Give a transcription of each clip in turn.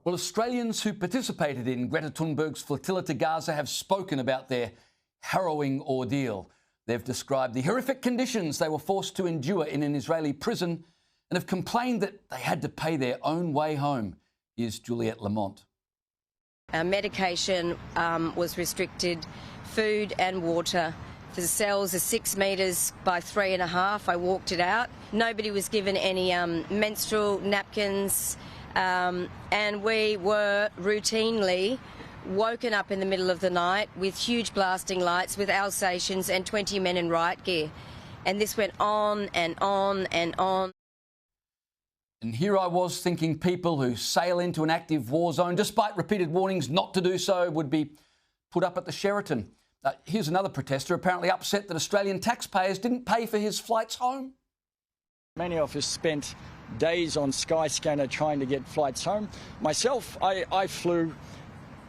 Well, Australians who participated in Greta Thunberg's flotilla to Gaza have spoken about their harrowing ordeal. They've described the horrific conditions they were forced to endure in an Israeli prison and have complained that they had to pay their own way home. Here's Juliette Lamont. Our medication was restricted, food and water. The cells are 6 metres by 3.5. I walked it out. Nobody was given any menstrual napkins, and we were routinely woken up in the middle of the night with huge blasting lights, with Alsatians and 20 men in riot gear. And this went on and on and on. And here I was thinking people who sail into an active war zone, despite repeated warnings not to do so, would be put up at the Sheraton. Here's another protester apparently upset that Australian taxpayers didn't pay for his flights home. Many of us spent days on Skyscanner trying to get flights home. Myself, I flew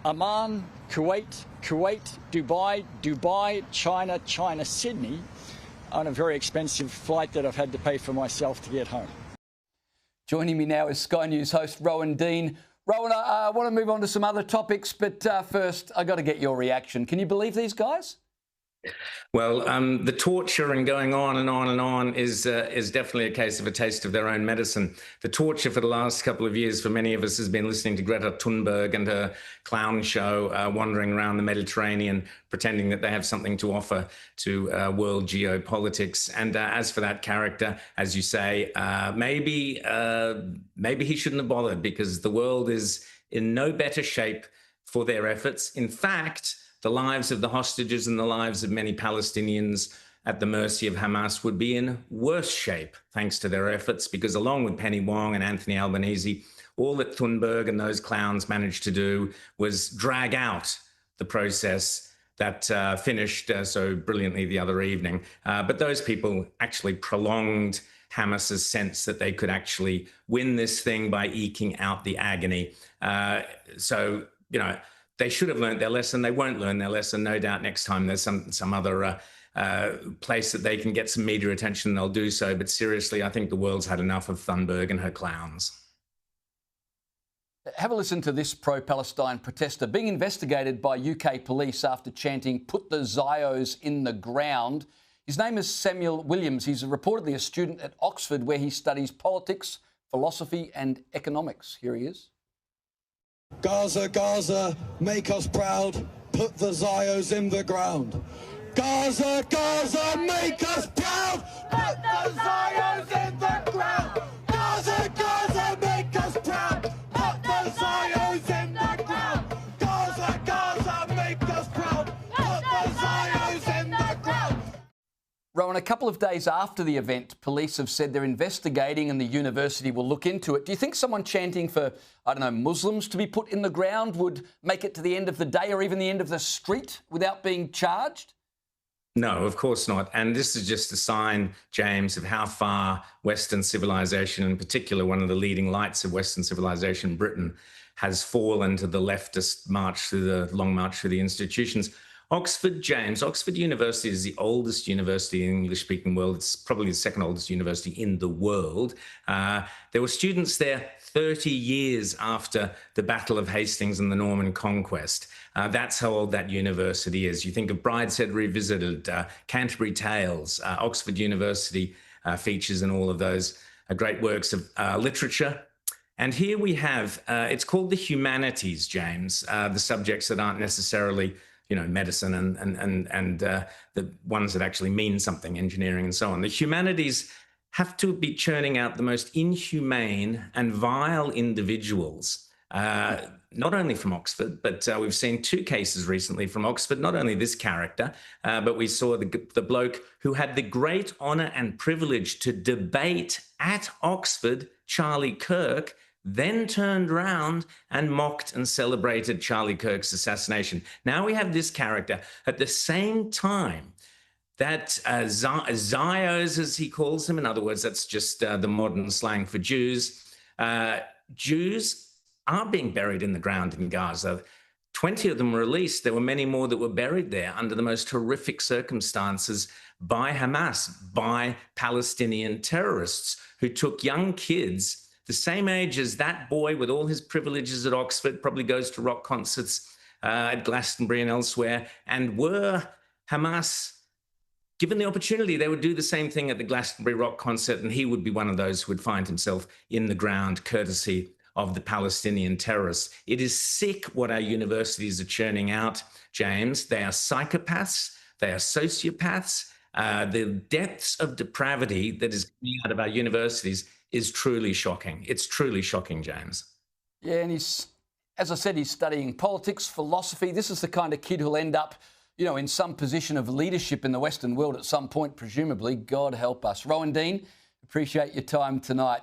Amman, Kuwait, Dubai, China, Sydney on a very expensive flight that I've had to pay for myself to get home. Joining me now is Sky News host Rowan Dean. Rowan, I want to move on to some other topics, but first, I got to get your reaction. Can you believe these guys? Well, the torture and going on and on and on is definitely a case of a taste of their own medicine. The torture for the last couple of years for many of us has been listening to Greta Thunberg and her clown show, wandering around the Mediterranean, pretending that they have something to offer to world geopolitics. And as for that character, as you say, maybe he shouldn't have bothered, because the world is in no better shape for their efforts. In fact, the lives of the hostages and the lives of many Palestinians at the mercy of Hamas would be in worse shape thanks to their efforts, because along with Penny Wong and Anthony Albanese, all that Thunberg and those clowns managed to do was drag out the process that finished so brilliantly the other evening. But those people actually prolonged Hamas's sense that they could actually win this thing by eking out the agony. They should have learned their lesson. They won't learn their lesson. No doubt next time there's some other place that they can get some media attention, they'll do so. But seriously, I think the world's had enough of Thunberg and her clowns. Have a listen to this pro-Palestine protester being investigated by UK police after chanting, "Put the Zios in the ground." His name is Samuel Williams. He's reportedly a student at Oxford, where he studies politics, philosophy and economics. Here he is. Gaza, Gaza, make us proud, put the Zios in the ground. Gaza, Gaza, make us proud, put the Zios in the ground. Gaza, Gaza, make us proud, put the Zios in the ground. Gaza, Gaza, make us proud, put the Zios in the ground. Rowan, a couple of days after the event, police have said they're investigating and the university will look into it. Do you think someone chanting for, Muslims to be put in the ground would make it to the end of the day or even the end of the street without being charged? No, of course not. And this is just a sign, James, of how far Western civilization, in particular one of the leading lights of Western civilization, Britain, has fallen to the leftist long march through the institutions. Oxford University is the oldest university in the English-speaking world. It's probably the second oldest university in the world. There were students there 30 years after the Battle of Hastings and the Norman Conquest. That's how old that university is. You think of Brideshead Revisited, Canterbury Tales, Oxford University features in all of those great works of literature. And here we have, it's called the humanities, James, the subjects that aren't necessarily medicine and the ones that actually mean something, engineering and so on. The humanities have to be churning out the most inhumane and vile individuals, not only from Oxford, but we've seen two cases recently from Oxford, not only this character, but we saw the bloke who had the great honour and privilege to debate at Oxford, Charlie Kirk, then turned round and mocked and celebrated Charlie Kirk's assassination. Now we have this character at the same time that Zios, as he calls them, in other words, that's just the modern slang for Jews. Jews are being buried in the ground in Gaza. 20 of them were released. There were many more that were buried there under the most horrific circumstances by Hamas, by Palestinian terrorists who took young kids the same age as that boy with all his privileges at Oxford, probably goes to rock concerts at Glastonbury and elsewhere. And were Hamas given the opportunity, they would do the same thing at the Glastonbury rock concert, and he would be one of those who would find himself in the ground courtesy of the Palestinian terrorists. It is sick what our universities are churning out, James. They are psychopaths. They are sociopaths. The depths of depravity that is coming out of our universities is truly shocking. It's truly shocking, James. Yeah, and he's, as I said, he's studying politics, philosophy. This is the kind of kid who'll end up, you know, in some position of leadership in the Western world at some point, presumably. God help us. Rowan Dean, appreciate your time tonight.